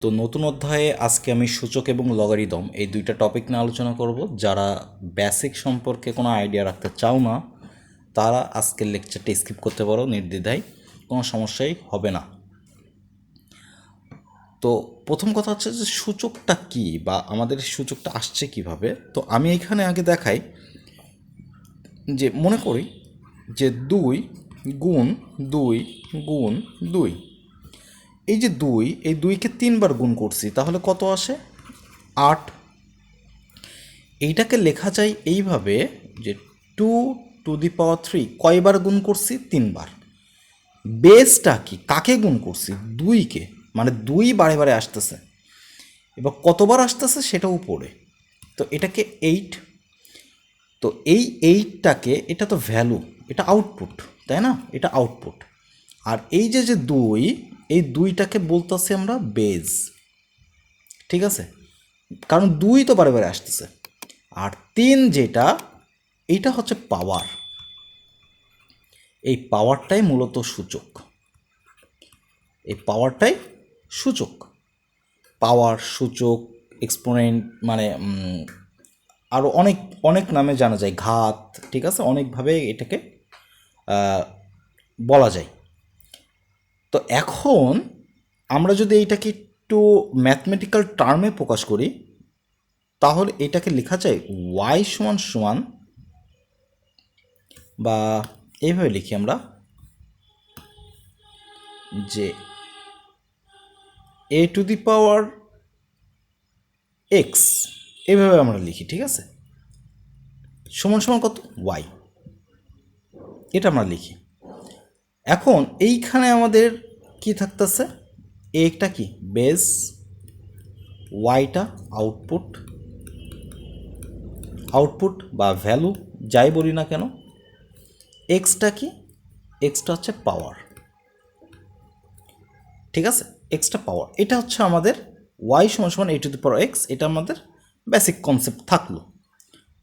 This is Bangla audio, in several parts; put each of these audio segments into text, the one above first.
তো নতুন অধ্যায়ে আজকে আমি সূচক এবং লগারিদম এই দুইটা টপিক নিয়ে আলোচনা করব। যারা বেসিক সম্পর্কে কোনো আইডিয়া রাখতে চাও না তারা আজকের লেকচারটা স্কিপ করতে পারো নির্দ্বিধায়, কোনো সমস্যাই হবে না। তো প্রথম কথা হচ্ছে যে সূচকটা কি বা আমাদের সূচকটা আসছে কিভাবে। তো আমি এখানে আগে দেখাই যে মনে করি যে 2 গুণ 2 এই যে 2, এই 2কে 3বার গুণ করছি, তাহলে কত আসে? 8। এইটাকে লেখা যায় এইভাবে যে 2 টু দি পাওয়ার 3 কয়বার গুণ করছি? 3বার। বেসটা কি, কাকে গুণ করছি? 2কে, মানে 2 বারে বারে আসতেছে। এবার কতবার আসতেছে সেটা উপরে, তো এটাকে 8। তো এই 8টাকে, এটা তো ভ্যালু, এটা আউটপুট, তাই না? এটা আউটপুট। আর এই যে যে 2, এই 2টাকে বলতেছি আমরা বেজ, ঠিক আছে? কারণ 2 তো বারে বারে আসতেছে। আর 3 যেটা, এইটা হচ্ছে পাওয়ার। এই পাওয়ারটাই মূলত সূচক। এই পাওয়ারটাই সূচক। পাওয়ার, সূচক, এক্সপোনেন্ট, মানে আরও অনেক অনেক নামে জানা যায়, ঘাত, ঠিক আছে? অনেকভাবে এটাকে বলা যায়। তো এখন আমরা যদি এইটাকে একটু ম্যাথমেটিক্যাল টার্মে প্রকাশ করি, তাহলে এটাকে লেখা যায় ওয়াই সমান সমান, বা এইভাবে লিখি আমরা যে a two the power x, এইভাবে আমরা লিখি, ঠিক আছে? সমান সমান কত? y, এটা আমরা লিখি। এখন এইখানে আমাদের কি থাকতেছে? একটা কি বেস, ওয়াইটা আউটপুট, আউটপুট বা ভ্যালু যাই বলি না কেন। এক্সটা কি? এক্সটা হচ্ছে পাওয়ার, ঠিক আছে? এক্সটা পাওয়ার, এটা হচ্ছে আমাদের ওয়াই সমান সমান a two the power x। এটা আমাদের বেসিক কনসেপ্ট থাকলো,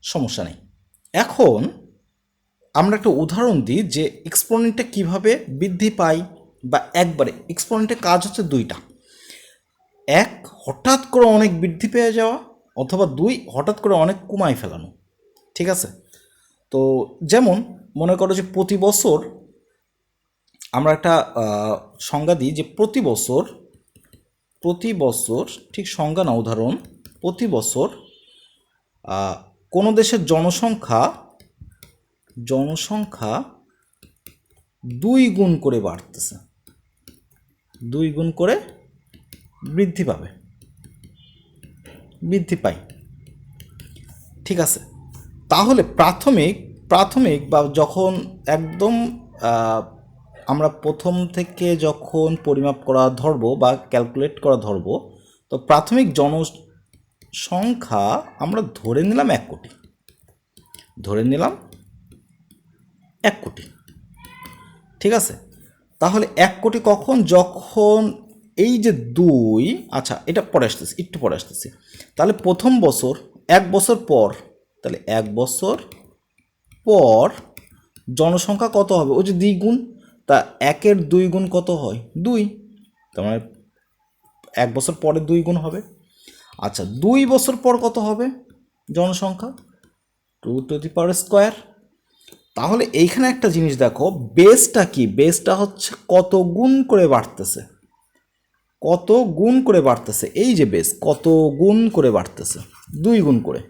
সমস্যা নেই। এখন আমরা একটা উদাহরণ দিই যে এক্সপোনেন্টটা কিভাবে বৃদ্ধি পায়, বা একবারে এক্সপোনেন্টের কাজ হচ্ছে দুইটা: এক, হঠাৎ করে অনেক বৃদ্ধি পেয়ে যাওয়া, অথবা 2, হঠাৎ করে অনেক কমায় ফেলানো, ঠিক আছে? তো যেমন মনে করো যে প্রতি বছর আমরা একটা সংজ্ঞা দিই যে প্রতি বছর, ঠিক সংজ্ঞা না, উদাহরণ, প্রতি বছর কোনো দেশের জনসংখ্যা 2 গুণ করে বাড়তেছে, 2 গুণ করে বৃদ্ধি পায়, ঠিক আছে? তাহলে প্রাথমিক বা যখন একদম আমরা প্রথম থেকে যখন পরিমাপ করা ধরবো বা ক্যালকুলেট করা ধরবো, তো প্রাথমিক জনসংখ্যা আমরা ধরে নিলাম 1 কোটি, ঠিক আছে? তাহলে 1 কোটি কখন? যখন এই যে 2, আচ্ছা এটা পরে আসতেছি, একটু পরে আসতেছি। তাহলে প্রথম বছর, 1 বছর পর, তাহলে 1 বছর পর জনসংখ্যা কত হবে? ওই যে দ্বিগুণ, তা 1-এর 2 গুণ কত হয়? 2, তার মানে 1 বছর পরে 2 গুণ হবে। আচ্ছা 2 বছর পর কত হবে জনসংখ্যা? 2 টু দি পাওয়ার স্কোয়ার। তাহলে এইখানে একটা জিনিস দেখো, বেসটা কি? বেসটা হচ্ছে কত গুণ করে বাড়তেছে, কত গুণ করে বাড়তেছে। এই যে বেস কত গুণ করে বাড়তেছে? 2 গুণ করে।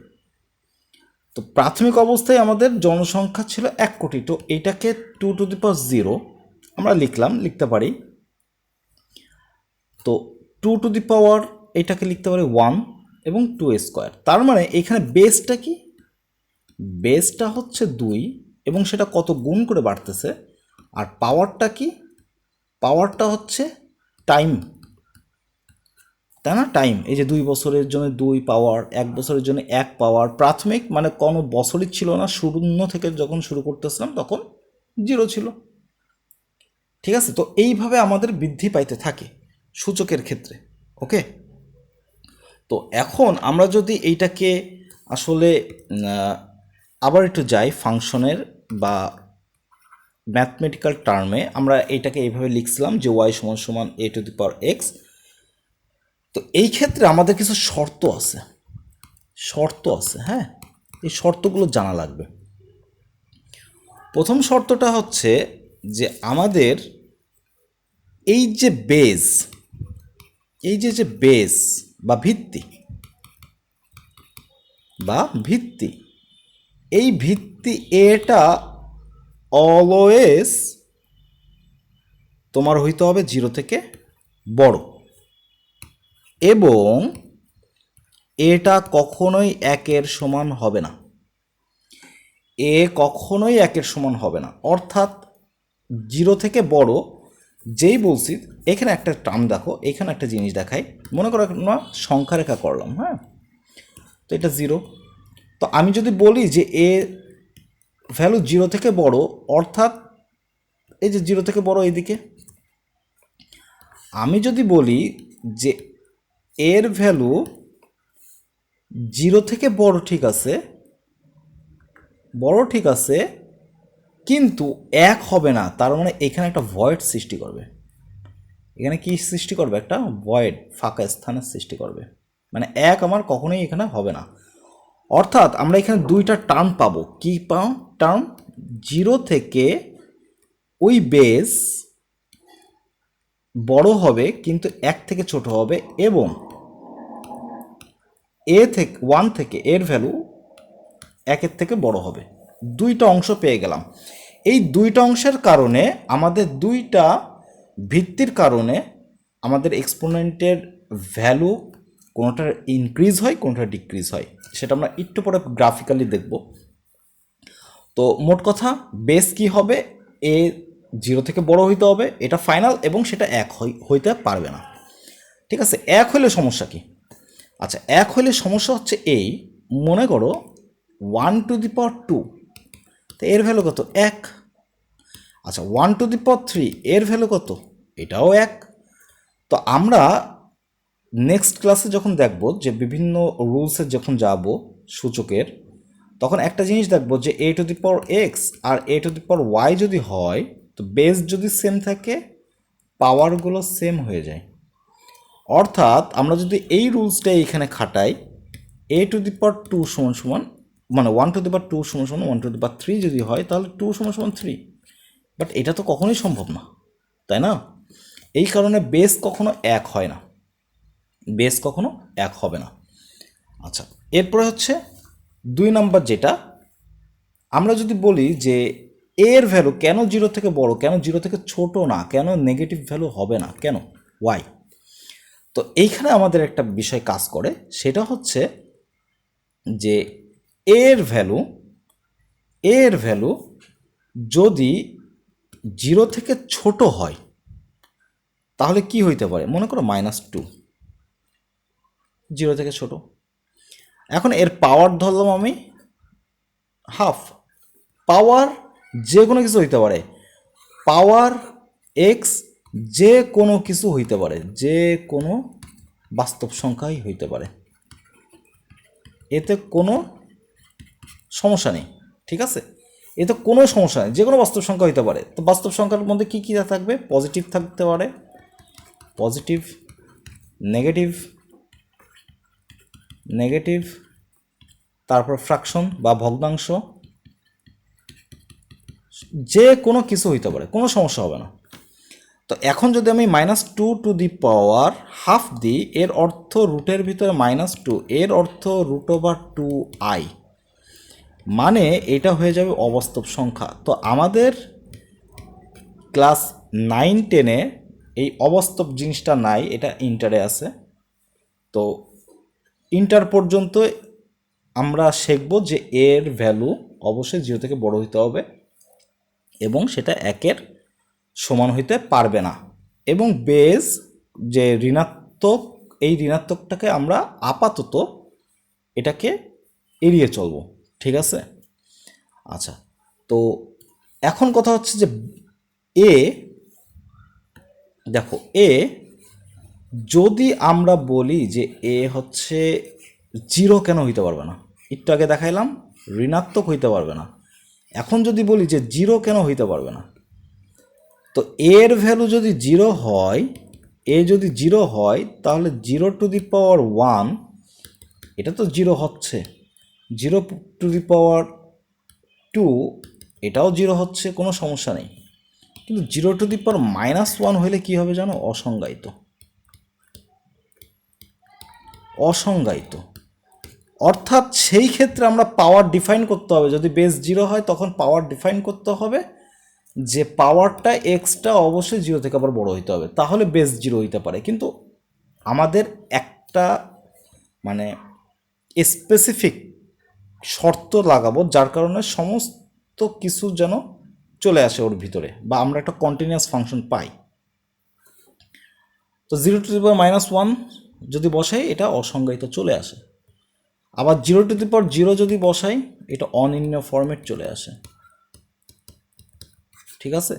তো প্রাথমিক অবস্থায় আমাদের জনসংখ্যা ছিল 1 কোটি, তো এইটাকে 2 টু দি পাওয়ার 0 আমরা লিখতে পারি। তো 2 টু দি পাওয়ার, এটাকে লিখতে পারি 1 এবং 2 স্কোয়ার। তার মানে এখানে বেসটা কি? বেসটা হচ্ছে 2, এবং সেটা কত গুণ করে বাড়তেছে। আর পাওয়ারটা কি? পাওয়ারটা হচ্ছে টাইম, তাই না? টাইম। এই যে 2 বছরের জন্য 2 পাওয়ার, 1 বছরের জন্য 1 পাওয়ার। প্রাথমিক মানে কোনো বছরই ছিল না, শূন্য থেকে যখন শুরু করতেছিলাম তখন 0 ছিল, ঠিক আছে? তো এইভাবে আমাদের বৃদ্ধি পাইতে থাকে সূচকের ক্ষেত্রে, ওকে? তো এখন আমরা যদি এইটাকে আসলে আবার একটু যাই ফাংশনের বা ম্যাথমেটিক্যাল টার্মে, আমরা এইটাকে এইভাবে লিখছিলাম যে ওয়াই সমান সমান a two the power x। তো এই ক্ষেত্রে আমাদের কিছু শর্ত আছে, হ্যাঁ, এই শর্তগুলো জানা লাগবে। প্রথম শর্তটা হচ্ছে যে আমাদের এই যে বেস, এই যে বেস বা ভিত্তি এই ভিত্তি এটা অলওয়েজ তোমার হইতে হবে 0 থেকে বড়, এবং এটা কখনোই 1-এর সমান হবে না। কখনোই 1-এর সমান হবে না, অর্থাৎ 0 থেকে বড় যেই বলছি। এখানে একটা টার্ম দেখো, এখানে একটা জিনিস দেখাই, মনে করো না সংখ্যা রেখা করলাম, হ্যাঁ, তো এটা 0। তো আমি যদি বলি যে ভ্যালু 0 থেকে বড়, অর্থাৎ এই যে 0 থেকে বড় এইদিকে, আমি যদি বলি যে এর ভ্যালু 0 থেকে বড়, ঠিক আছে, কিন্তু 1 হবে না, তার মানে এখানে একটা ভয়েড সৃষ্টি করবে। এখানে কি সৃষ্টি করবে? একটা ভয়েড, ফাঁকা স্থানের সৃষ্টি করবে, মানে 1 আমার কখনোই এখানে হবে না। অর্থাৎ আমরা এখানে দুইটা টার্ম পাবো। কি পাও টার্ম? 0 থেকে ওই বেস বড় হবে কিন্তু 1 থেকে ছোট হবে, এবং 1 থেকে এর ভ্যালু 1-এর থেকে বড় হবে। দুইটা অংশ পেয়ে গেলাম। এই দুইটা অংশের কারণে, আমাদের দুইটা ভিত্তির কারণে আমাদের এক্সপোনেন্টের ভ্যালু কোনোটা ইনক্রিজ হয়, কোনোটা ডিক্রিজ হয়, সেটা আমরা একটু পরে গ্রাফিক্যালি দেখব। তো মোট কথা, বেস কি হবে? 0 থেকে বড় হইতে হবে, এটা ফাইনাল, এবং সেটা 1 হইতে পারবে না। ঠিক আছে, 1 হলে সমস্যা কি? আচ্ছা, 1 হলে সমস্যা হচ্ছে এই, মনে করো 1^2, তো এর ভ্যালু কত? 1। আচ্ছা, 1^3, এর ভ্যালু কত? এটাও 1। তো আমরা নেক্সট ক্লাসে যখন দেখব, যে বিভিন্ন রুলসে যখন যাব সূচকের, তখন একটা জিনিস দেখব যে a⁴x আর a⁴y যদি হয়, তো বেস যদি সেম থাকে, পাওয়ারগুলো সেম হয়ে যায়। অর্থাৎ আমরা যদি এই রুলসটা এখানে খাটাই, a⁴2 সমান সমান, মানে 1^2 সমান সমান 1^3 যদি হয়, তাহলে 2 সমান সমান 3। বাট এটা তো কখনোই সম্ভব না, তাই না? এই কারণে বেস কখনো 1 হয় না, বেস কখনো 1 হবে না। আচ্ছা, এরপরে হচ্ছে 2 নাম্বার, যেটা আমরা যদি বলি যে এর ভ্যালু কেন 0 থেকে বড়, কেন 0 থেকে ছোট না, কেন নেগেটিভ ভ্যালু হবে না, কেন, ওয়াই? তো এইখানে আমাদের একটা বিষয় কাজ করে, সেটা হচ্ছে যে এর ভ্যালু যদি 0 থেকে ছোট হয়, তাহলে কি হইতে পারে? মনে করো -2, 0 থেকে ছোট। এখন এর পাওয়ার ধরলাম আমি হাফ। পাওয়ার যে কোনো কিছু হইতে পারে, পাওয়ার এক্স যে কোনো কিছু হইতে পারে, যে কোনো বাস্তব সংখ্যাই হইতে পারে, এতে কোনো সমস্যা নেই। ঠিক আছে, এতে কোনো সমস্যা নেই, যে কোনো বাস্তব সংখ্যা হইতে পারে। তো বাস্তব সংখ্যার মধ্যে কী কী থাকবে? পজিটিভ থাকতে পারে, পজিটিভ, নেগেটিভ, তারপর ফ্র্যাকশন বা ভগ্নাংশ, যে কোনো কিছু হইতে পারে, কোনো সমস্যা হবে না। তো এখন যদি আমি -2^½ দিই, এর অর্থ রুটের ভিতরে -2, এর অর্থ √2i, মানে এটা হয়ে যাবে অবাস্তব সংখ্যা। তো আমাদের ক্লাস 9-10-এ এই অবাস্তব জিনিসটা নাই, এটা ইন্টারে আছে। তো ইন্টার পর্যন্ত আমরা শিখব যে এর ভ্যালু অবশ্যই 0 থেকে বড় হইতে হবে, এবং সেটা 1-এর সমান হইতে পারবে না, এবং বেস যে ঋণাত্মক, এই ঋণাত্মকটাকে আমরা আপাতত এটাকে এড়িয়ে চলব। ঠিক আছে? আচ্ছা, তো এখন কথা হচ্ছে যে দেখো, যদি আমরা বলি যে হচ্ছে 0 কেন হইতে পারবে না, একটু আগে দেখাইলাম ঋণাত্মক হইতে পারবে না। এখন যদি বলি যে 0 কেন হইতে পারবে না, তো এর ভ্যালু যদি 0 হয়, এ যদি 0 হয় তাহলে 0⁻1, এটা তো 0 হচ্ছে, 0⁻2 এটাও 0 হচ্ছে, কোনো সমস্যা নেই। কিন্তু 0⁻−1 হলে কি হবে জানো? অসংজ্ঞায়িত। অসংজ্ঞায়িত অর্থাৎ সেই ক্ষেত্রে আমরা পাওয়ার ডিফাইন করতে হবে। যদি বেস 0 হয় তখন পাওয়ার ডিফাইন করতে হবে যে পাওয়ারটা এক্সটা অবশ্যই 0 থেকে আবার বড় হইতে হবে, তাহলে বেস 0 হইতে পারে। কিন্তু আমাদের একটা মানে স্পেসিফিক শর্ত লাগাবো যার কারণে সমস্ত কিছু যেন চলে আসে ওর ভিতরে, বা আমরা একটা কন্টিনিউয়াস ফাংশন পাই। তো 0⁻−1 যদি বসাই এটা অসংজ্ঞায়িত চলে আসে। আবার 0⁻0 যদি বসাই এটা অনির্ণয় ফরম্যাট চলে আসে। ঠিক আছে,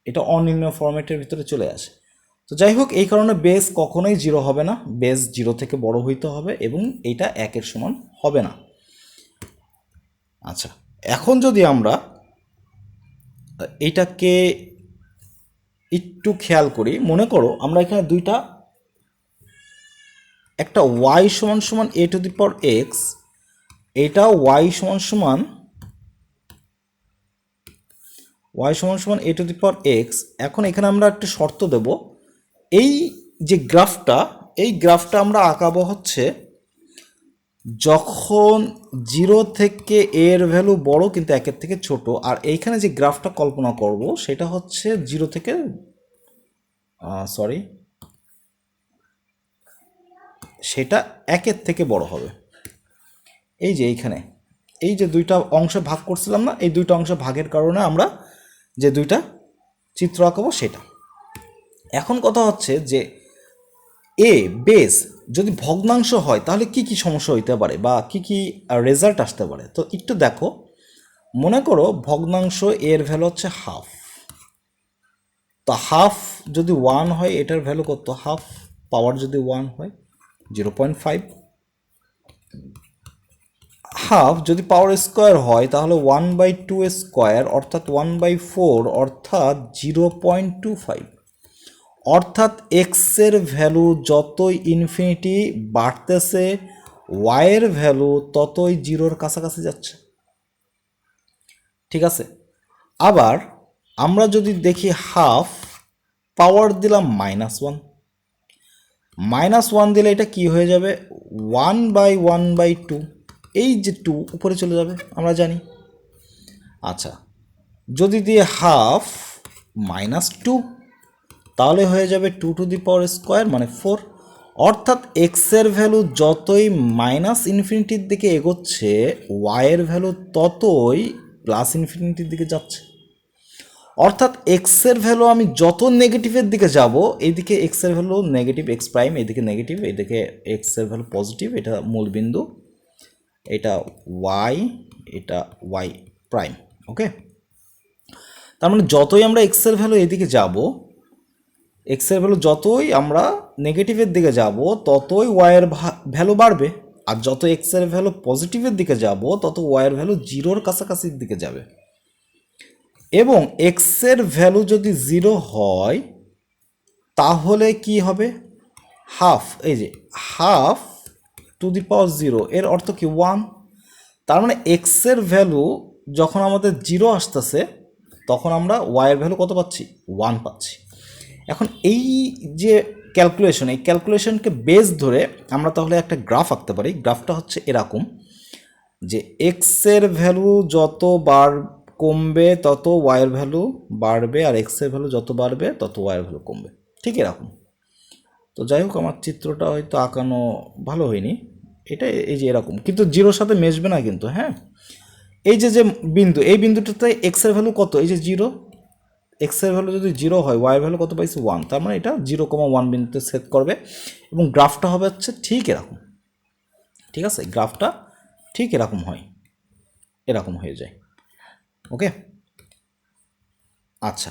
এটা অনির্ণয় ফরম্যাটের ভিতরে চলে আসে। তো যাই হোক, এই কারণে বেস কখনোই 0 হবে না, বেস 0 থেকে বড় হইতে হবে এবং এটা 1-এর সমান হবে না। আচ্ছা, এখন যদি আমরা এটাকে একটু খেয়াল করি, মনে করো আমরা এখানে দুইটা, একটা y = a⁴x, এটা y a⁴x। এখন এখানে আমরা একটা শর্ত দেব, এই যে গ্রাফটা আমরা আঁকাবো হচ্ছে যখন 0 থেকে এর ভ্যালু বড় কিন্তু 1-এর থেকে ছোট, আর এইখানে যে গ্রাফটা কল্পনা করব সেটা হচ্ছে 0 থেকে সেটা 1-এর থেকে বড় হবে। এই যে এইখানে এই যে দুইটা অংশে ভাগ করছিলাম না, এই দুইটা অংশে ভাগের কারণে আমরা যে দুইটা চিত্র আঁকাবো সেটা। এখন কথা হচ্ছে যে এ বেস যদি ভগ্নাংশ হয় তাহলে কি কি সমস্যা হইতে পারে বা কি কি রেজাল্ট আসতে পারে। তো একটু দেখো, মনে করো ভগ্নাংশ এর ভ্যালু হচ্ছে হাফ। তো হাফ যদি 1 হয় এটার ভ্যালু কত? হাফ। পাওয়ার যদি 1 হয় 0.5। হাফ যদি পাওয়ার স্কোয়ার হয় তাহলে 1/2² অর্থাৎ 1/4 অর্থাৎ 0.25। অর্থাৎ এক্সের ভ্যালু যতই ইনফিনিটি বাড়তেছে ওয়াইয়ের ভ্যালু ততই 0-র কাছাকাছি যাচ্ছে। ঠিক আছে, আবার আমরা যদি দেখি হাফ পাওয়ার দিলাম -1, -1 দিলে এটা কি হয়ে যাবে? 1/1/2, এই যে 2 উপরে চলে যাবে আমরা জানি। আচ্ছা, যদি দিয়ে হাফ -2 তাহলে হয়ে যাবে 2⁻² মানে 4। অর্থাৎ এক্সের ভ্যালু যতই -ইনফিনিটির দিকে এগোচ্ছে ওয়াইয়ের ভ্যালু ততই +ইনফিনিটির দিকে যাচ্ছে। অর্থাৎ এক্সের ভ্যালু আমি যত নেগেটিভের দিকে যাব, এইদিকে এক্সের ভ্যালু নেগেটিভ এক্স প্রাইম, এদিকে নেগেটিভ, এদিকে এক্সের ভ্যালু পজিটিভ, এটা মূলবিন্দু, এটা ওয়াই, এটা ওয়াই প্রাইম। ওকে, তার মানে যতই আমরা এক্সের ভ্যালু এদিকে যাব, এক্সের ভ্যালু যতই আমরা নেগেটিভের দিকে যাব ততই ওয়াইয়ের ভ্যালু বাড়বে, আর যত এক্সের ভ্যালু পজিটিভের দিকে যাব তত ওয়াইয়ের ভ্যালু 0-র কাছাকাছির দিকে যাবে। এবং এক্সের ভ্যালু যদি 0 হয় তাহলে কি হবে? হাফ, এই যে ½ এর অর্থ কি? 1। তার মানে এক্সের ভ্যালু যখন আমাদের 0 আসতেছে তখন আমরা ওয়াইয়ের ভ্যালু কত পাচ্ছি? 1 পাচ্ছি। এখন এই যে ক্যালকুলেশন, এই ক্যালকুলেশনকে বেস ধরে আমরা তাহলে একটা গ্রাফ আঁকতে পারি। গ্রাফটা হচ্ছে এরকম যে এক্সের ভ্যালু যত কমবে তত ওয়াইয়ের ভ্যালু বাড়বে, আর এক্সের ভ্যালু যত বাড়বে তত ওয়াইয়ের ভ্যালু কমবে। ঠিক এরকম। তো যাই হোক, আমার চিত্রটা হয়তো আঁকানো ভালো হয়নি, এটা এই যে এরকম, কিন্তু 0-র সাথে মেশবে না কিন্তু। হ্যাঁ, এই যে যে বিন্দু, এই বিন্দুটাতে এক্সের ভ্যালু কত? এই যে 0। এক্সের ভ্যালু যদি 0 হয় ওয়াইয়ের ভ্যালু কত পাইছি? 1। তার মানে এটা 0,1 বিন্দুতে সেট করবে এবং গ্রাফটা হবে হচ্ছে ঠিক এরকম। ঠিক আছে, গ্রাফটা ঠিক এরকম হয়, এরকম হয়ে যায়। ওকে, আচ্ছা,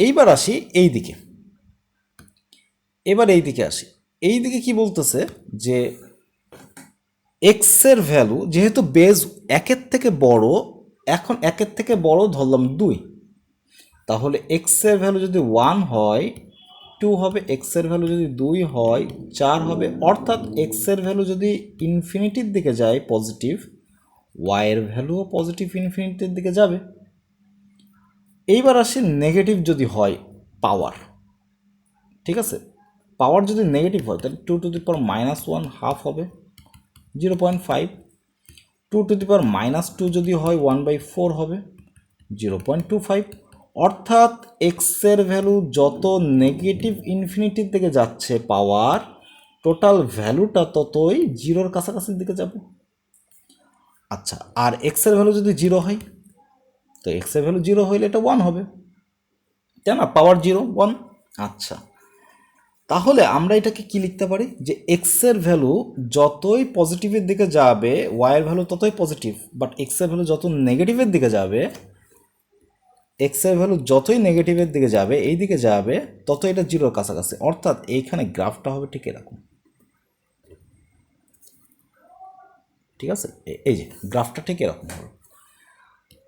এইবার আসি এই দিকে। এবার এই দিকে আসি, এই দিকে কি বলতেছে যে এক্সের ভ্যালু যেহেতু বেজ 1-এর থেকে বড়, এখন 1-এর থেকে বড় ধরলাম 2, তাহলে এক্সের ভ্যালু যদি 1 হয় টু হবে, এক্সের ভ্যালু যদি 2 হয় 4 হবে, অর্থাৎ এক্সের ভ্যালু যদি ইনফিনিটির দিকে যায় পজিটিভ, ওয়াইয়ের ভ্যালুও পজিটিভ ইনফিনিটির দিকে যাবে। এইবার আসি নেগেটিভ যদি হয় পাওয়ার, ঠিক আছে, পাওয়ার যদি নেগেটিভ হয় তাহলে 2⁻1 হাফ হবে 0.5, 2⁻2 যদি হয় 1/4 হবে 0.25, অর্থাৎ এক্সের ভ্যালু যত নেগেটিভ ইনফিনিটির দিকে যাচ্ছে পাওয়ার, টোটাল ভ্যালুটা ততই জিরোর কাছাকাছির দিকে যাবে। আচ্ছা, আর এক্সের ভ্যালু যদি 0 হয়, তো এক্সের ভ্যালু 0 হইলে এটা 1 হবে, তাই না, পাওয়ার 0 1। আচ্ছা, তাহলে আমরা এটাকে কি লিখতে পারি যে এক্সের ভ্যালু যতই পজিটিভের দিকে যাবে ওয়াইয়ের ভ্যালু ততই পজিটিভ, বাট এক্সের ভ্যালু যত নেগেটিভের দিকে যাবে, এক্সের ভ্যালু যতই নেগেটিভের দিকে যাবে এই দিকে যাবে তত এটা জিরোর কাছাকাছি, অর্থাৎ এইখানে গ্রাফটা হবে ঠিক এরকম, ঠিক আছে, এই যে গ্রাফটা ঠিক এরকম হবে।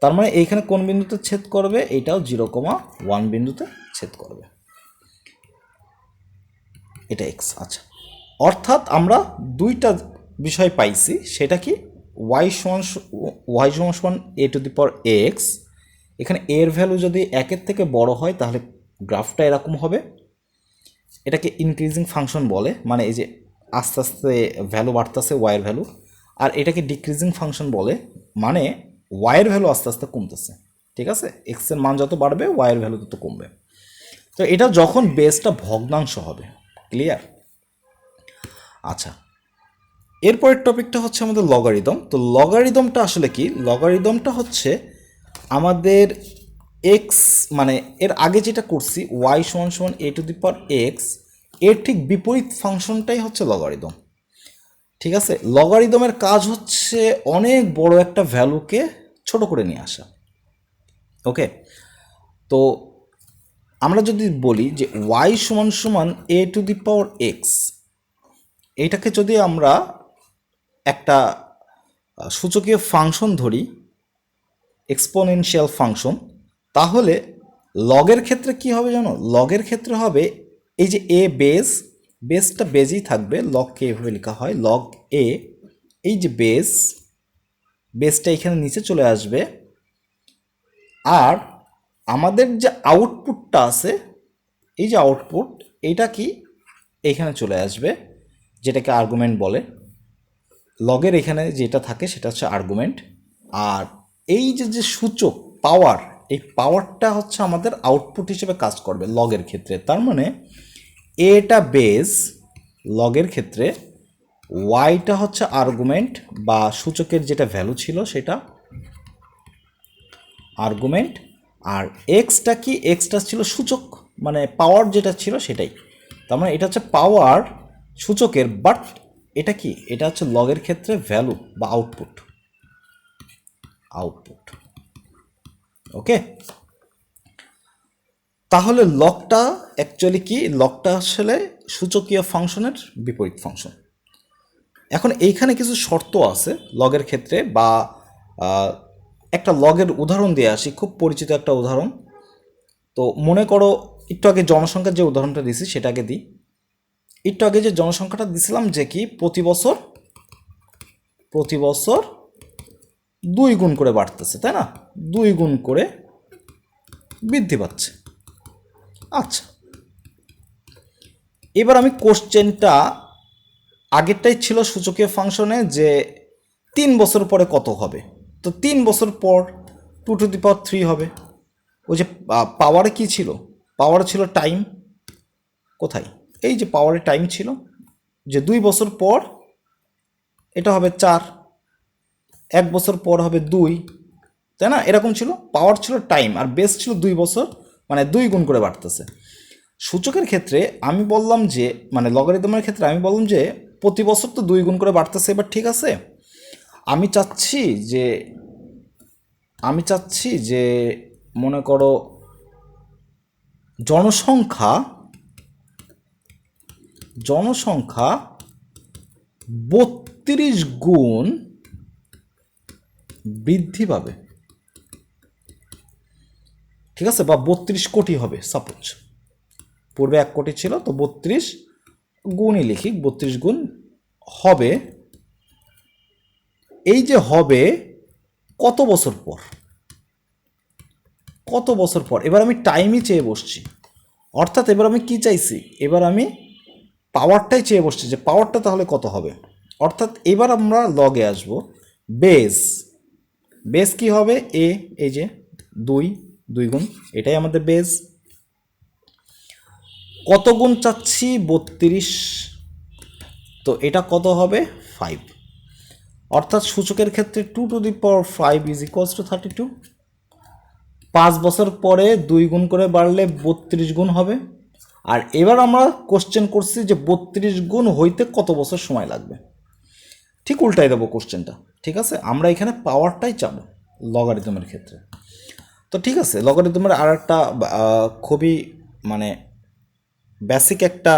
তার মানে এইখানে কোন বিন্দুতে ছেদ করবে, এটাও 0,1 বিন্দুতে ছেদ করবে, এটা এক্স। আচ্ছা, অর্থাৎ আমরা দুইটা বিষয় পাইছি, সেটা কি ওয়াই সমান A to the power x, এখানে এর ভ্যালু যদি 1-এর থেকে বড় হয় তাহলে গ্রাফটা এরকম হবে, এটাকে ইনক্রিজিং ফাংশন বলে, মানে এই যে আস্তে আস্তে ভ্যালু বাড়তেছে ওয়াইয়ের ভ্যালু, আর এটাকে ডিক্রিজিং ফাংশন বলে, মানে ওয়াইয়ের ভ্যালু আস্তে আস্তে কমতেছে, ঠিক আছে, এক্সের মান যত বাড়বে ওয়াইয়ের ভ্যালু তত কমবে। তো এটা যখন বেসটা ভগ্নাংশ হবে, ক্লিয়ার। আচ্ছা, এরপরের টপিকটা হচ্ছে আমাদের লগারিদম। তো লগারিদমটা আসলে কি, লগারিদমটা হচ্ছে আমাদের এক্স, মানে এর আগে যেটা করছি ওয়াই সমান A to the power x, এর ঠিক বিপরীত ফাংশনটাই হচ্ছে লগারিদম, ঠিক আছে। লগারিদমের কাজ হচ্ছে অনেক বড় একটা ভ্যালুকে ছোট করে নিয়ে আসা, ওকে। তো আমরা যদি বলি যে ওয়াই সমান A to the power x, এইটাকে যদি আমরা একটা সূচকীয় ফাংশন ধরি, এক্সপোনেনশিয়াল ফাংশন, তাহলে লগের ক্ষেত্রে কি হবে জানো, লগের ক্ষেত্রে হবে এই যে এ বেসটা বেজেই থাকবে, লগকে এভাবে লেখা হয় লগ এ, এই যে বেসটা এখানে নিচে চলে আসবে, আর আমাদের যে আউটপুটটা আছে, এই যে আউটপুট, এইটা কি এইখানে চলে আসবে, যেটাকে আর্গুমেন্ট বলে, লগের এখানে যেটা থাকে সেটা হচ্ছে আর্গুমেন্ট, আর এই যে সূচক পাওয়ার, এই পাওয়ারটা হচ্ছে আমাদের আউটপুট হিসেবে কাজ করবে লগের ক্ষেত্রে। তার মানে এটা বেস লগের ক্ষেত্রে, ওয়াইটা হচ্ছে আর্গুমেন্ট বা সূচকের যেটা ভ্যালু ছিল সেটা আর্গুমেন্ট, আর এক্সটা কি, এক্সটা ছিল সূচক, মানে পাওয়ার যেটা ছিল সেটাই। তার মানে এটা হচ্ছে পাওয়ার সূচকের, বাট এটা কি, এটা হচ্ছে লগের ক্ষেত্রে ভ্যালু বা আউটপুট, ওকে। তাহলে লগটা অ্যাকচুয়ালি কি, লগটা আসলে সূচকীয় ফাংশনের বিপরীত ফাংশন। এখন এইখানে কিছু শর্ত আছে লগের ক্ষেত্রে, বা একটা লগের উদাহরণ দিয়ে আসি, খুব পরিচিত একটা উদাহরণ। তো মনে করো একটু আগে জনসংখ্যার যে উদাহরণটা দিছি সেটা আগে দিই। একটু আগে যে জনসংখ্যাটা দিছিলাম যে কি প্রতি বছর 2 গুণ করে বাড়তেছে, তাই না, 2 গুণ করে বৃদ্ধি পাচ্ছে। আচ্ছা, এবার আমি কোশ্চেনটা, আগেরটাই ছিল সূচকীয় ফাংশনে যে 3 বছর পরে কত হবে, তো 3 বছর পর 2⁻³ হবে। ওই যে পাওয়ারে কি ছিল, পাওয়ারে ছিল টাইম, কোথায়, এই যে পাওয়ারে টাইম ছিল, যে 2 বছর পর এটা হবে 4, 1 বছর পর হবে 2, তাই না, এরকম ছিল, পাওয়ার ছিল টাইম আর বেস ছিল 2 বছর, মানে 2 গুণ করে বাড়তেছে। সূচকের ক্ষেত্রে আমি বললাম যে, মানে লগারিদমের ক্ষেত্রে আমি বললাম যে প্রতি বছর তো 2 গুণ করে বাড়তেছে, এবার ঠিক আছে, আমি চাচ্ছি যে মনে করো জনসংখ্যা 32 গুণ বৃদ্ধি পাবে, ঠিক আছে, বা 32 কোটি হবে সাপোজ, পূর্বে 1 কোটি ছিল, তো 32 গুণই লিখি, 32 গুণ হবে, এই যে হবে কত বছর পর, কত বছর পর। এবার আমি টাইমই চেয়ে বসছি, অর্থাৎ এবার আমি কি চাইছি, এবার আমি পাওয়ারটাই চেয়ে বসছি যে পাওয়ারটা তাহলে কত হবে। অর্থাৎ এবার আমরা লগে আসব, বেস, বেস কি হবে এ, এই যে 2 গুণ, এটাই আমাদের বেস। কত গুণ চাচ্ছি 32, তো এটা কত হবে 5, অর্থাৎ সূচকের ক্ষেত্রে 2⁵ ইজ ইকুয়ালস টু 32। 5 বছর পরে 2 গুণ করে বাড়লে 32 গুণ হবে। আর এবার আমরা কোশ্চেন করছি যে 32 গুণ হইতে কত বছর সময় লাগবে, ঠিক উল্টাই দেবো কোশ্চেনটা। ঠিক আছে, আমরা এখানে পাওয়ারটাই চাবো লগারিদমের ক্ষেত্রে। তো ঠিক আছে, লগারিদমের আর একটা খুবই মানে বেসিক একটা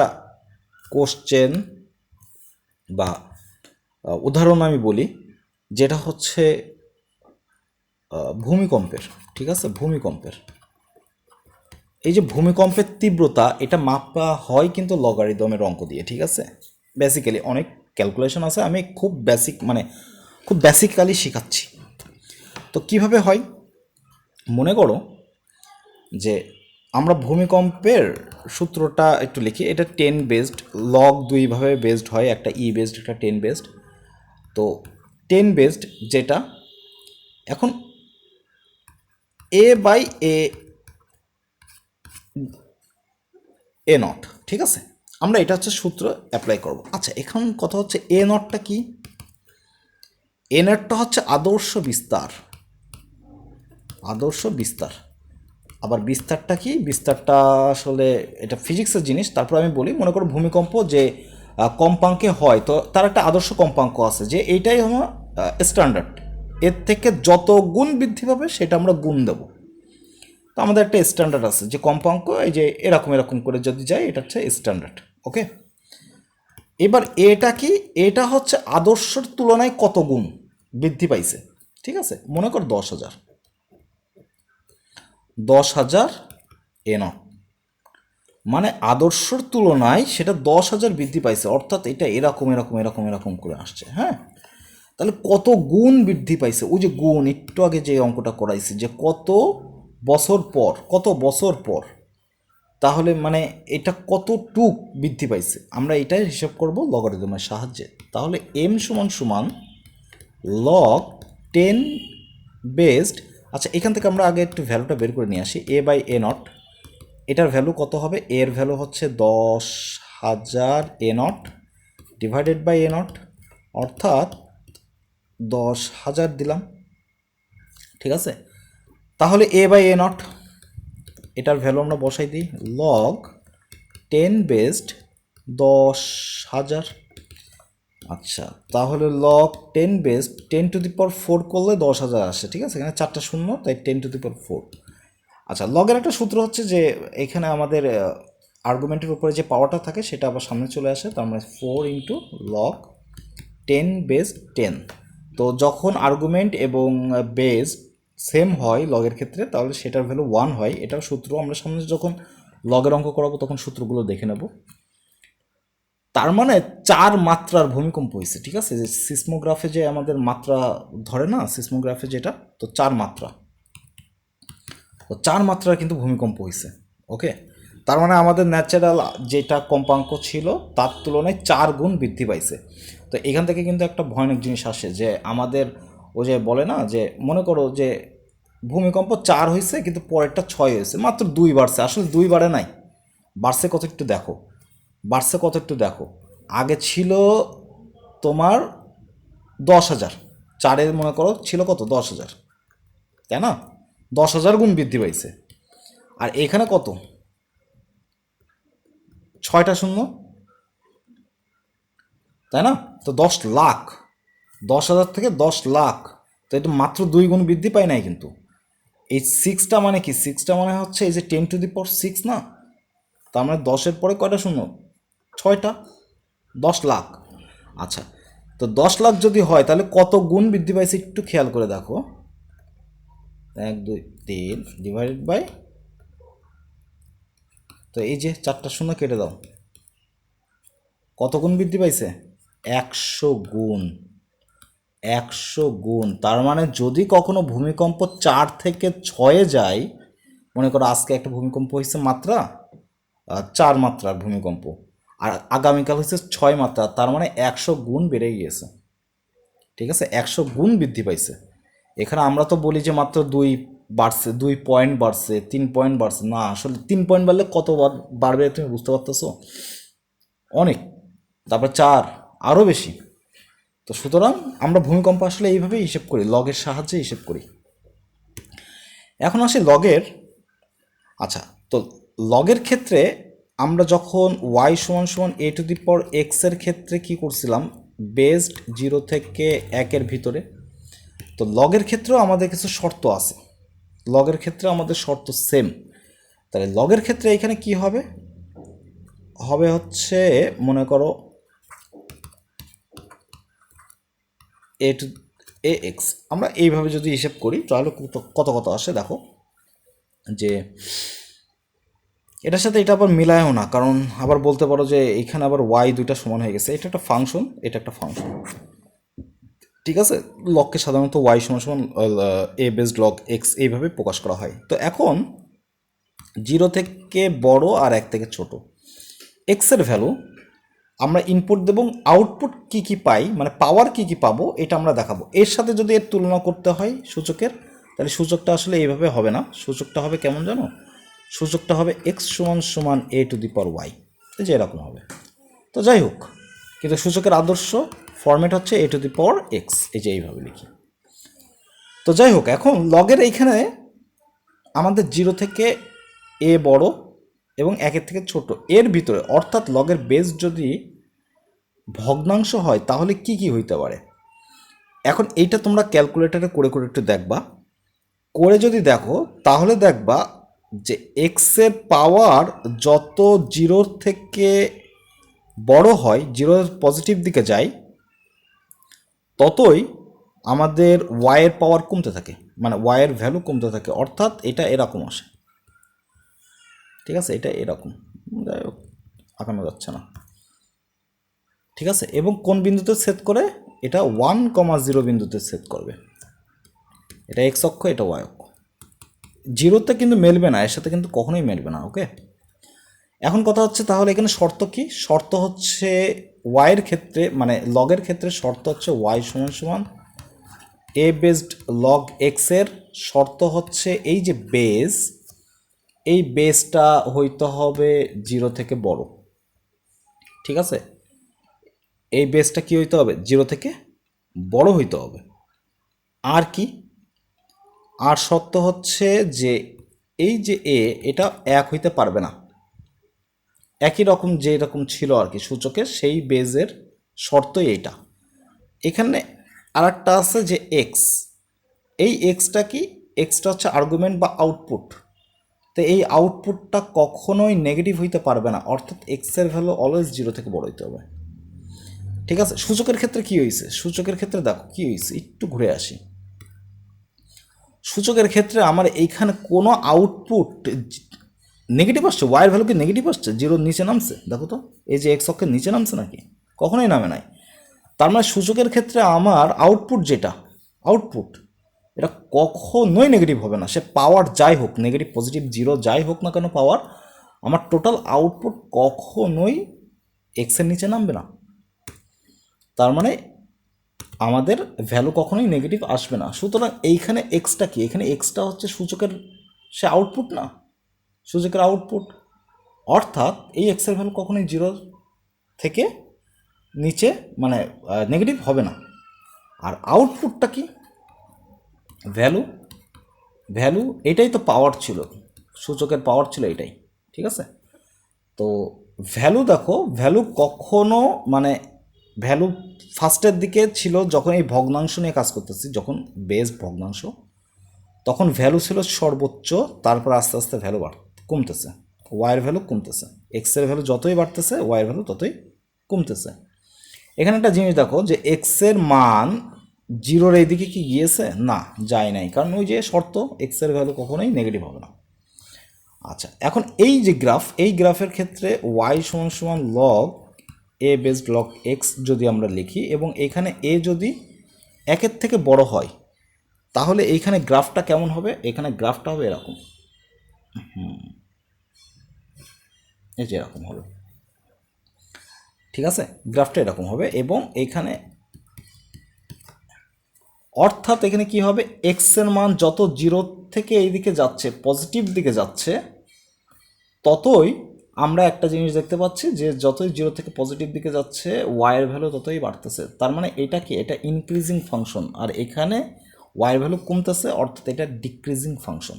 কোশ্চেন বা উদাহরণ আমি বলি, যেটা হচ্ছে ভূমিকম্পের। ঠিক আছে, ভূমিকম্পের, এই যে ভূমিকম্পের তীব্রতা, এটা মাপা হয় কিন্তু লগারিদমের অঙ্ক দিয়ে। ঠিক আছে, বেসিক্যালি অনেক ক্যালকুলেশন আছে, আমি খুব বেসিক মানে খুব বেসিক্যালি শেখাচ্ছি। তো কিভাবে হয়, মনে করো যে আমরা ভূমিকম্পের সূত্রটা একটু লিখি। এটা 10 বেসড, লগ দুইভাবে বেসড হয়, একটা ই বেসড একটা 10 বেসড। তো 10 বেসড যেটা, এখন এ নট, ঠিক আছে, আমরা এটা হচ্ছে সূত্র অ্যাপ্লাই করব। আচ্ছা, এখন কথা হচ্ছে এ নটটা কি, এ নটটা হচ্ছে আদর্শ বিস্তার, আদর্শ বিস্তার। আবার বিস্তারটা কি, বিস্তারটা আসলে এটা ফিজিক্সের জিনিস, তারপর আমি বলি। মনে করো ভূমিকম্প যে কম্পাঙ্কে হয়, তো তার একটা আদর্শ কম্পাঙ্ক আছে, যে এইটাই আমার স্ট্যান্ডার্ড, এর থেকে যত গুণ বৃদ্ধি পাবে সেটা আমরা গুণ দেব। তো আমাদের একটা স্ট্যান্ডার্ড আছে যে কম্পাঙ্ক এই যে এরকম এরকম করে যদি যায়, এটা হচ্ছে স্ট্যান্ডার্ড। ওকে, এবার এটা কি, এটা হচ্ছে আদর্শের তুলনায় কত গুণ বৃদ্ধি পাইছে। ঠিক আছে, মনে কর 10,000, 10,000 এ নট, মানে আদর্শের তুলনায় সেটা 10,000 বৃদ্ধি পাইছে, অর্থাৎ এটা এরকম এরকম এরকম এরকম করে আসছে। হ্যাঁ, তাহলে কত গুণ বৃদ্ধি পাইছে, ওই যে গুণ একটু আগে যে অঙ্কটা করাইছি, যে কত বছর পর, কত বছর পর, তাহলে মানে এটা কতটুক বৃদ্ধি পাইছে, আমরা এটাই হিসাব করব লগারিদমের সাহায্যে। তাহলে এম সমান সমান লগ 10 বেসড, আচ্ছা এখান থেকে আমরা আগে একটু ভ্যালুটা বের করে নিয়ে আসি, এ বাই এ নট, এটার ভ্যালু কত হবে, এর ভ্যালু হচ্ছে 10,000 A naught divided by A naught, অর্থাৎ 10,000 দিলাম। ঠিক আছে, তাহলে এ বাই এ নট, এটার ভ্যালু আমরা বসাই দিই, লগ 10 বেসড 10,000। আচ্ছা, তাহলে লগ 10 বেসড 10⁴ করলে 10,000 আসে। ঠিক আছে, এখানে 4টা শূন্য, তাই 10⁴। আচ্ছা, লগের একটা সূত্র হচ্ছে যে এখানে আমাদের আর্গুমেন্টের উপরে যে পাওয়ারটা থাকে সেটা আবার সামনে চলে আসে, তার মানে 4 ইন্টু লগ 10 বেস 10। তো যখন আর্গুমেন্ট এবং বেস সেম হয় লগের ক্ষেত্রে, তাহলে সেটার ভ্যালু 1 হয়। এটার সূত্র আমরা সামনে যখন লগের অঙ্ক করাবো তখন সূত্রগুলো দেখে নেব। তার মানে 4 মাত্রার ভূমিকম্প হয়েছে। ঠিক আছে, যে সিসমোগ্রাফে যে আমাদের মাত্রা ধরে না, সিসমোগ্রাফে যেটা, তো 4 মাত্রা, তো 4 মাত্রার কিন্তু ভূমিকম্প হয়েছে। ওকে, তার মানে আমাদের ন্যাচারাল যেটা কম্পাঙ্ক ছিল তার তুলনায় 4 গুণ বৃদ্ধি পাইছে। তো এখান থেকে কিন্তু একটা ভয়ানক জিনিস আসে, যে আমাদের ও যে বলে না, যে মনে করো যে ভূমিকম্প 4 হয়েছে কিন্তু পরেরটা 6 হয়েছে, মাত্র 2 বাড়ছে, আসলে 2 বাড়ে নাই, বাড়ছে কত একটু দেখো, বাড়ছে কত একটু দেখো। আগে ছিল তোমার 10,000, 4-এর মনে করো ছিল কত 10,000, তাই না, 10,000 গুণ বৃদ্ধি পাইছে। আর এখানে কত, 6টা শূন্য, তাই না, তো 10,00,000, 10,000 থেকে 10,00,000, তো এটা মাত্র 2 গুণ বৃদ্ধি পায় নাই কিন্তু। এই 6টা মানে কি, 6টা মানে হচ্ছে এই যে 10⁶ না, তার মানে 10-এর পরে কয়টা শূন্য, 6টা, 10,00,000। আচ্ছা, তো 10,00,000 যদি হয় তাহলে কত গুণ বৃদ্ধি পাইছে একটু খেয়াল করে দেখো, 1 2 3 ডিভাইডেড বাই, তো এই যে 4টা শূন্য কেটে দাও, কত গুণ বৃদ্ধি পাইছে? 100 গুণ। 100 গুণ। তার মানে যদি কখনো ভূমিকম্প 4 থেকে 6-এ যায়, মনে করো আজকে একটা ভূমিকম্প হয়েছে মাত্রা 4 মাত্রার ভূমিকম্প, আর আগামীকাল হচ্ছে 6 মাত্রা, তার মানে 100 গুণ বেড়ে গিয়েছে। ঠিক আছে, 100 গুণ বৃদ্ধি পাইছে। এখানে আমরা তো বলি যে মাত্র 2 বাড়ছে, 2 পয়েন্ট বাড়ছে, 3 পয়েন্ট বাড়ছে, না আসলে 3 পয়েন্ট বাড়লে কত বাড়বে তুমি বুঝতে পারতেছো? অনেক। তারপর 4, আরও বেশি। তো সুতরাং আমরা ভূমিকম্প আসলে এইভাবেই হিসেব করি, লগের সাহায্যে হিসেব করি। এখন আসি লগের। আচ্ছা, তো লগের ক্ষেত্রে আমরা যখন y সমান সমান a two the power x এর ক্ষেত্রে কি করছিলাম, বেসড 0 থেকে 1-এর ভিতরে। তো লগের ক্ষেত্রেও আমাদের কিছু শর্ত আছে, লগের ক্ষেত্রে আমাদের শর্ত সেম। তাহলে লগের ক্ষেত্রে এখানে কি হবে, হবে হচ্ছে মনে করো a টু ax। আমরা এইভাবে যদি হিসেব করি তাহলে কত কত আসে দেখো, যে এটার সাথে এটা আবার মিলায়ও না, কারণ আবার বলতে পারো যে এখানে আবার y দুইটা সমান হয়ে গেছে, এটা একটা ফাংশন, এটা একটা ফাংশন। ঠিক আছে, লগকে সাধারণত y সমান সমান a বেসড লগ x এইভাবে প্রকাশ করা হয়। তো এখন 0 থেকে বড় আর 1 থেকে ছোট x এর ভ্যালু আমরা ইনপুট দেব, আউটপুট কি কি পাই, মানে পাওয়ার কি কি পাবো এটা আমরা দেখাবো। এর সাথে যদি এর তুলনা করতে হয় সূচকের, তাহলে সূচকটা আসলে এইভাবে হবে না, সূচকটা হবে কেমন জানো, সূচকটা হবে x সমান সমান a two the power y, এই যে এরকম হবে। তো যাই হোক, কিন্তু সূচকের আদর্শ ফরম্যাট হচ্ছে a two the power x, এই যে এইভাবে লিখি। তো যাই হোক, এখন লগের এইখানে আমাদের 0 থেকে a বড় এবং 1-এর থেকে ছোট এর ভিতরে, অর্থাৎ লগের বেস যদি ভগ্নাংশ হয় তাহলে কি কি হইতে পারে। এখন এইটা তোমরা ক্যালকুলেটরে করে করে একটু দেখবা, করে যদি দেখো তাহলে দেখবা যে এক্সের পাওয়ার যত 0 থেকে বড় হয়, 0 পজিটিভ দিকে যায়, ততই আমাদের ওয়াইয়ের পাওয়ার কমতে থাকে, মানে ওয়াইয়ের ভ্যালু কমতে থাকে। অর্থাৎ এটা এরকম আসে, ঠিক আছে, এটা এরকম, যাই হোক আঁকানো যাচ্ছে না। ঠিক আছে, এবং কোন বিন্দুতে সেট করে, এটা 1,0 বিন্দুতে সেট করবে। এটা এক্স অক্ষ, এটা ওয়াই অক্ষ। 0তে কিন্তু মেলবে না, এর সাথে কিন্তু কখনোই মেলবে না। ওকে, এখন কথা হচ্ছে তাহলে এখানে শর্ত কি, শর্ত হচ্ছে ওয়াইয়ের ক্ষেত্রে, মানে লগের ক্ষেত্রে শর্ত হচ্ছে ওয়াই সমান সমান এ বেসড লগ এক্স এর শর্ত হচ্ছে এই যে বেস, এই বেসটা হইতে হবে 0 থেকে বড়। ঠিক আছে, এই বেসটা কি হইতে হবে, 0 থেকে বড় হইতে হবে। আর কি, আর শর্ত হচ্ছে যে এই যে এ, এটা 1 হইতে পারবে না, একই রকম যে রকম ছিল আর কি সূচকের, সেই বেজের শর্তই এইটা। এখানে আর একটা আছে যে এক্স, এই এক্সটা কি, এক্সটা হচ্ছে আর্গুমেন্ট বা আউটপুট। তো এই আউটপুটটা কখনোই নেগেটিভ হইতে পারবে না, অর্থাৎ এক্সের ভ্যালু অলওয়েজ 0 থেকে বড় হইতে হবে। ঠিক আছে, সূচকের ক্ষেত্রে কি হয়েছে, সূচকের ক্ষেত্রে দেখো কি হয়েছে, একটু ঘুরে আসি। সূচকের ক্ষেত্রে আমার এইখানে কোনো আউটপুট নেগেটিভ আসছে, ওয়াইয়ের ভ্যালু কি নেগেটিভ আসছে, 0 নিচে নামছে, দেখো তো এই যে এক্স অক্ষের নিচে নামছে নাকি, কখনোই নামে নাই। তার মানে সূচকের ক্ষেত্রে আমার আউটপুট যেটা, আউটপুট এটা কখনোই নেগেটিভ হবে না, সে পাওয়ার যাই হোক, নেগেটিভ পজিটিভ 0 যাই হোক না কেন পাওয়ার, আমার টোটাল আউটপুট কখনোই এক্সের নিচে নামবে না। তার মানে আমাদের ভ্যালু কখনোই নেগেটিভ আসবে না। সুতরাং এইখানে এক্সটা কি, এখানে এক্সটা হচ্ছে সূচকের সে আউটপুট না, সূচকের আউটপুট। অর্থাৎ এই এক্সের ভ্যালু কখনোই 0 থেকে নিচে, মানে নেগেটিভ হবে না। আর আউটপুটটা কি, ভ্যালু, ভ্যালু এটাই তো পাওয়ার ছিল, সূচকের পাওয়ার ছিল এটাই। ঠিক আছে, তো ভ্যালু দেখো, ভ্যালু কখনো, মানে ভ্যালু ফার্স্টের দিকে ছিল যখন এই ভগ্নাংশ নিয়ে কাজ করতেছি, যখন বেস ভগ্নাংশ, তখন ভ্যালু ছিল সর্বোচ্চ, তারপর আস্তে আস্তে ভ্যালু কমতেছে, ওয়াইয়ের ভ্যালু কমতেছে, এক্সের ভ্যালু যতই বাড়তেছে ওয়াইয়ের ভ্যালু ততই কমতেছে। এখানে একটা জিনিস দেখো যে এক্সের মান 0-র এইদিকে কি গিয়েছে, না যায় নাই, কারণ ওই যে শর্ত, এক্সের ভ্যালু কখনোই নেগেটিভ হবে না। আচ্ছা, এখন এই যে গ্রাফ, এই গ্রাফের ক্ষেত্রে ওয়াই সমান সমান লগ এ বেসড লগ এক্স যদি আমরা লিখি এবং এখানে এ যদি একের থেকে বড় হয়, তাহলে এইখানে গ্রাফটা কেমন হবে? এখানে গ্রাফটা হবে এরকম, এই যে এরকম হবে, ঠিক আছে? গ্রাফটা এরকম হবে এবং এইখানে অর্থাৎ এখানে কি হবে, এক্স এর মান যত জিরো থেকে এই দিকে যাচ্ছে, পজিটিভ দিকে যাচ্ছে, ততই আমরা একটা জিনিস দেখতে পাচ্ছি যে যতই জিরো থেকে পজিটিভ দিকে যাচ্ছে ওয়াইয়ের ভ্যালু ততই বাড়তেছে। তার মানে এটা কি, এটা ইনক্রিজিং ফাংশন, আর এখানে ওয়াইয়ের ভ্যালু কমতেছে, অর্থাৎ এটা ডিক্রিজিং ফাংশন।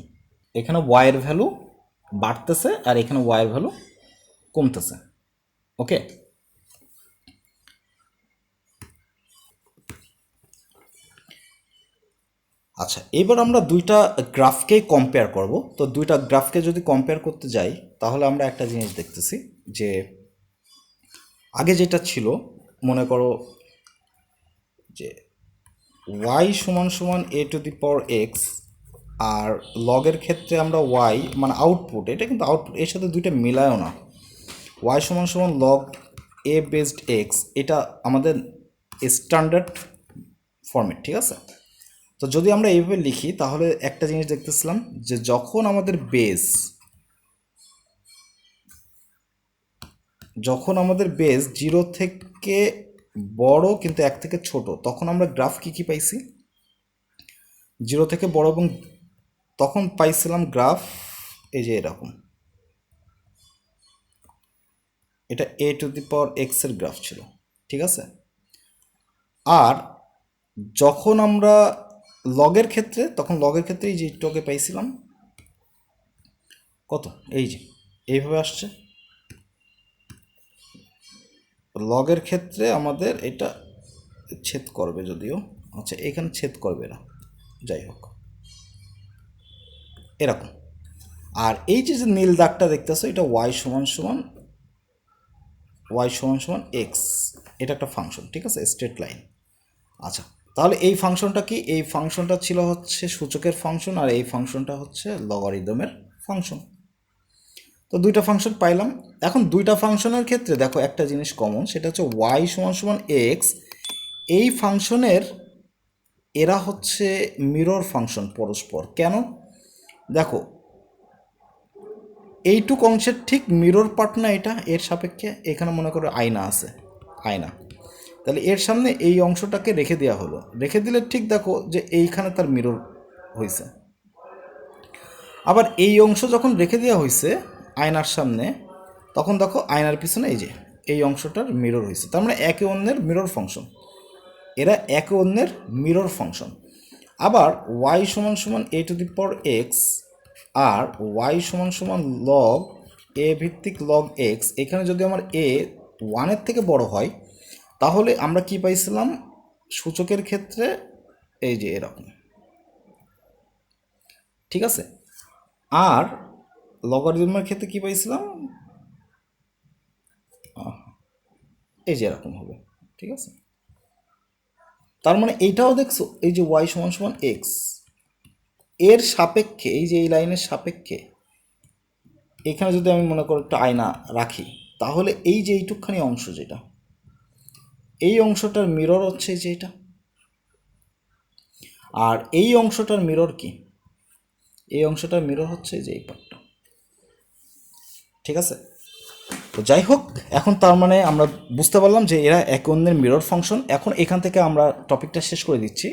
এখানে ওয়াইয়ের ভ্যালু বাড়তেছে আর এখানে ওয়াইয়ের ভ্যালু কমতেছে। ওকে, আচ্ছা, এবার আমরা দুইটা গ্রাফকেই কম্পেয়ার করব। তো দুইটা গ্রাফকে যদি কম্পেয়ার করতে যাই, তাহলে আমরা একটা জিনিস দেখতেছি যে আগে যেটা ছিল, মনে করো যে ওয়াই সমান সমান A to the power X, আর লগের ক্ষেত্রে আমরা ওয়াই মানে আউটপুট, এটা কিন্তু আউটপুট, এর সাথে দুইটা মিলায়ও না। ওয়াই সমান সমান লগ এ বেসড এক্স, এটা আমাদের স্ট্যান্ডার্ড ফরম্যাট, ঠিক আছে? তো যদি আমরা এইভাবে লিখি, তাহলে একটা জিনিস দেখতেছিলাম যে যখন আমাদের বেস জিরো থেকে বড় কিন্তু এক থেকে ছোট, তখন আমরা গ্রাফ কি পাইছি? জিরো থেকে বড়, এবং তখন পাইছিলাম গ্রাফ এই যে এরকম, এটা এ টু দি পাওয়ার এক্স এর গ্রাফ ছিল, ঠিক আছে? আর যখন আমরা লগের ক্ষেত্রে, তখন লগের ক্ষেত্রে এই যে একটুকে পাইছিলাম কত, এই যে এইভাবে আসছে। লগের ক্ষেত্রে আমাদের এটা ছেদ করবে যদিও, আচ্ছা এখানে ছেদ করবে না, যাই হোক এরকম। আর এই যে নীল দাগটা দেখতেছো, এটা ওয়াই সমান সমান এক্স, এটা একটা ফাংশন, ঠিক আছে, স্ট্রেট লাইন। আচ্ছা, তাহলে এই ফাংশনটা কি? এই ফাংশনটা ছিল হচ্ছে সূচকের ফাংশন, আর এই ফাংশনটা হচ্ছে লগারিদমের ফাংশন। তো দুইটা ফাংশন পাইলাম। এখন দুইটা ফাংশনের ক্ষেত্রে দেখো একটা জিনিস কমন, সেটা হচ্ছে ওয়াই সমান সমান এক্স, এই ফাংশনের এরা হচ্ছে মিরর ফাংশন পরস্পর। কেন? দেখো এইটুক অংশের ঠিক মিরর পার্ট না এটা, এর সাপেক্ষে এখানে মনে করো আয়না আছে, আয়না, তাহলে এর সামনে এই অংশটাকে রেখে দেওয়া হলো, রেখে দিলে ঠিক দেখো যে এইখানে তার মিরর হয়েছে। আবার এই অংশ যখন রেখে দেওয়া হয়েছে আয়নার সামনে, তখন দেখো আয়নার পিছনে এই যে এই অংশটার মিরর হয়েছে। তার মানে একে অন্যের মিরর ফাংশন, এরা একে অন্যের মিরর ফাংশন। আবার ওয়াই সমান সমান A to the power X আর ওয়াই সমান সমান লগ এ ভিত্তিক লগ এক্স, এখানে যদি আমার এ ওয়ানের থেকে বড় হয়, তাহলে আমরা কি পাইছিলাম সূচকের ক্ষেত্রে এই যে এরকম, ঠিক আছে? আর লগারিদমের ক্ষেত্রে কি পাইছিলাম এই যে এরকম হবে, ঠিক আছে? তার মানে এইটাও দেখছো, এই যে ওয়াই সমান সমান এক্স এর সাপেক্ষে, এই যে এই লাইনের সাপেক্ষে এখানে যদি আমি মনে করো একটা আয়না রাখি, তাহলে এই যে এইটুকখানি অংশ, যেটা এই অংশটার মিরর হচ্ছে এই যে এটা, আর এই অংশটার মিরর কি, এই অংশটার মিরর হচ্ছে যে এই পার্টটা, ঠিক আছে? তো যাই হোক, এখন তার মানে আমরা বুঝতে পারলাম যে এরা একে অন্যের মিরর ফাংশন। এখন এখান থেকে আমরা টপিকটা শেষ করে দিচ্ছি।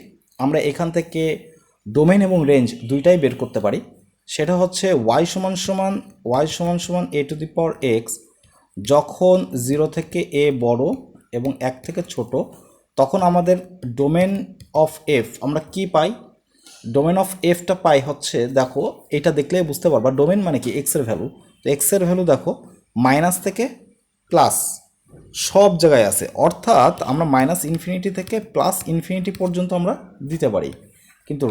আমরা এখান থেকে ডোমেন এবং রেঞ্জ দুইটাই বের করতে পারি। সেটা হচ্ছে ওয়াই সমান সমান A to the power x, যখন জিরো থেকে এ বড় এবং এক থেকে ছোট, তখন আমাদের ডোমেন অফ এফ আমরা কি পাই? ডোমেন অফ এফটা পাই হচ্ছে, দেখো এটা দেখলেই বুঝতে পারবা ডোমেন মানে কি, এক্সের ভ্যালু। তো এক্সের ভ্যালু দেখো মাইনাস থেকে প্লাস সব জায়গায় আছে, অর্থাৎ আমরা মাইনাস ইনফিনিটি থেকে প্লাস ইনফিনিটি পর্যন্ত আমরা দিতে পারি। কিন্তু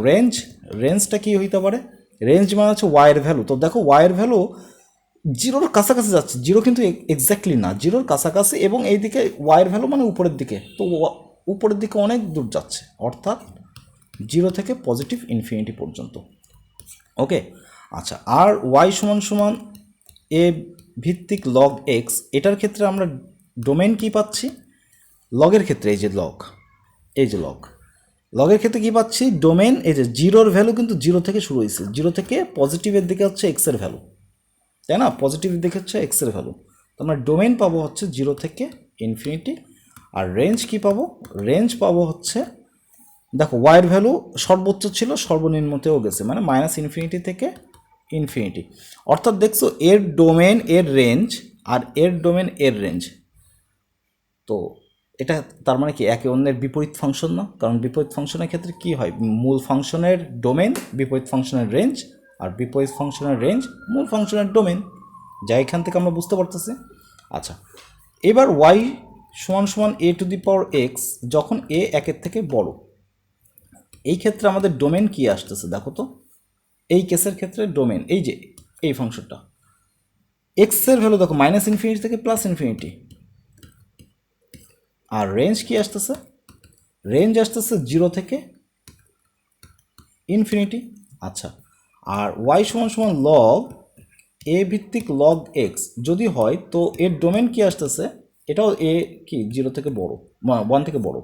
রেঞ্জটা কি হইতে পারে? রেঞ্জ মানে হচ্ছে ওয়াইয়ের ভ্যালু। তো দেখো ওয়াইয়ের ভ্যালু জিরোর কাছাকাছি যাচ্ছে, জিরো কিন্তু এক্স্যাক্টলি না, জিরোর কাছাকাছি, এবং এইদিকে ওয়াইয়ের ভ্যালু মানে উপরের দিকে, তো উপরের দিকে অনেক দূর যাচ্ছে, অর্থাৎ জিরো থেকে পজিটিভ ইনফিনিটি পর্যন্ত। ওকে, আচ্ছা, আর ওয়াই সমান সমান এ ভিত্তিক লগ এক্স, এটার ক্ষেত্রে আমরা ডোমেন কি পাচ্ছি? লগের ক্ষেত্রে এই যে লগ, এই যে লগের ক্ষেত্রে কি পাচ্ছি? ডোমেন এই যে জিরোর ভ্যালু কিন্তু জিরো থেকে শুরু হয়েছে, জিরো থেকে পজিটিভের দিকে হচ্ছে এক্সের ভ্যালু, তাই না? পজিটিভের দিকে হচ্ছে এক্সের ভ্যালু, তো আমরা ডোমেন পাবো হচ্ছে জিরো থেকে ইনফিনিটি। আর রেঞ্জ কি পাবো? রেঞ্জ পাবো হচ্ছে, দেখো ওয়াইয়ের ভ্যালু সর্বোচ্চ ছিল, সর্বনিম্নতেও গেছে, মানে মাইনাস ইনফিনিটি থেকে ইনফিনিটি। অর্থাৎ দেখছো এর ডোমেন এর রেঞ্জ আর এর ডোমেন এর রেঞ্জ, তো এটা তার মানে কি একে অন্যের বিপরীত ফাংশন না? কারণ বিপরীত ফাংশনের ক্ষেত্রে কি হয়, মূল ফাংশনের ডোমেন বিপরীত ফাংশনের রেঞ্জ, আর বিপরীত ফাংশনের রেঞ্জ মূল ফাংশনের ডোমেন, যা এখান থেকে আমরা বুঝতে পারতেছি। আচ্ছা, এবার ওয়াই সমান সমান A to the power x যখন এ একের থেকে বড়, এই ক্ষেত্রে আমাদের ডোমেন কি আসতেছে দেখো তো। এই কেসের ক্ষেত্রে ডোমেন এই যে এই ফাংশনটা, এক্সের ভ্যালু দেখো মাইনাস ইনফিনিটি থেকে প্লাস ইনফিনিটি, আর রেঞ্জ কি আসতেছে? রেঞ্জ আসতেছে জিরো থেকে ইনফিনিটি। আচ্ছা, আর ওয়াই সমান সমান লগ এ ভিত্তিক লগ এক্স যদি হয়, তো এর ডোমেন কি আসতেছে? এটাও এ কি জিরো থেকে বড়, ওয়ান থেকে বড়,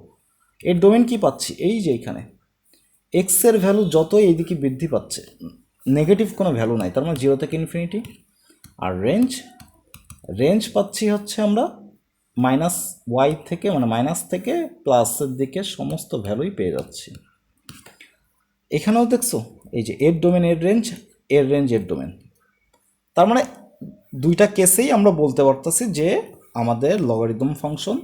এর ডোমেন কি পাচ্ছি? এই যে এখানে এক্সের ভ্যালু যতই এইদিকে বৃদ্ধি পাচ্ছে, নেগেটিভ কোনো ভ্যালু নাই, তার মানে জিরো থেকে ইনফিনিটি। আর রেঞ্জ, রেঞ্জ পাচ্ছি হচ্ছে আমরা মাইনাস ওয়াই থেকে, মানে মাইনাস থেকে প্লাসের দিকে সমস্ত ভ্যালুই পেয়ে যাচ্ছি। এখানেও দেখছো এই যে এর ডোমেন এর রেঞ্জ, এর রেঞ্জ এর ডোমেন, তার মানে দুইটা কেসেই আমরা বলতে পারতেছি যে আমাদের লগারিদম ফাংশন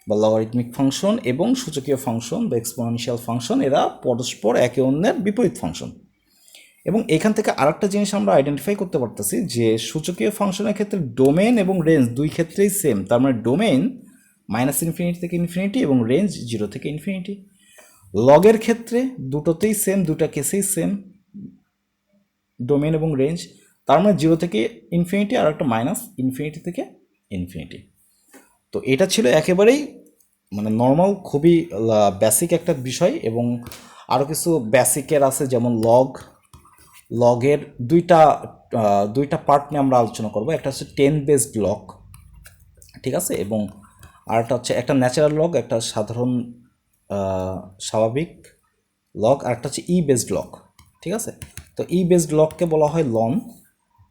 বা লগারিদমিক ফাংশন এবং সূচকীয় ফাংশন বা এক্সপোনেনশিয়াল ফাংশন এরা পরস্পর একে অন্যের বিপরীত ফাংশন। এবং এখান থেকে আরেকটা জিনিস আমরা আইডেন্টিফাই করতে পারতেছি যে সূচকীয় ফাংশনের ক্ষেত্রে ডোমেন এবং রেঞ্জ দুই ক্ষেত্রেই সেম, তার মানে ডোমেন মাইনাস ইনফিনিটি থেকে ইনফিনিটি এবং রেঞ্জ জিরো থেকে ইনফিনিটি। লগের ক্ষেত্রে দুটোতেই সেম, দুটা কেসেই সেম, ডোমেন এবং রেঞ্জ, তার মানে জিরো থেকে ইনফিনিটি আর একটা মাইনাস ইনফিনিটি থেকে ইনফিনিটি। তো এটা ছিল একেবারেই মানে নর্মাল, খুবই বেসিক একটা বিষয়। এবং আরও কিছু বেসিকের আছে, যেমন লগের দুইটা পার্ট নিয়ে আমরা আলোচনা করব। একটা হচ্ছে 10 বেসড লগ, ঠিক আছে, এবং আরেকটা হচ্ছে একটা ন্যাচারাল লগ, একটা সাধারণ স্বাভাবিক লগ, আর একটা হচ্ছে ই বেসড লগ, ঠিক আছে। তো ই বেসড লগকে বলা হয় লন,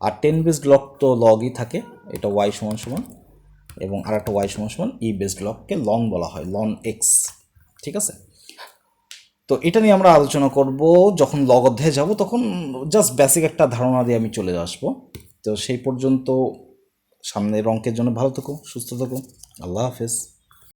আর 10 বেসড লগ তো লগই থাকে, এটা ওয়াই সমান সমান, এবং আর একটা ওয়াই সমান সমান ই বেসড লগকে লন বলা হয়, লন এক্স, ঠিক আছে। তো এটা নিয়ে আমরা আলোচনা করব যখন লগ অধ্যায়ে যাব, তখন জাস্ট বেসিক একটা ধারণা দিয়ে আমি চলে আসবো। তো সেই পর্যন্ত সামনের অঙ্কের জন্য ভালো থেকো, সুস্থ থেকো, আল্লাহ হাফেজ।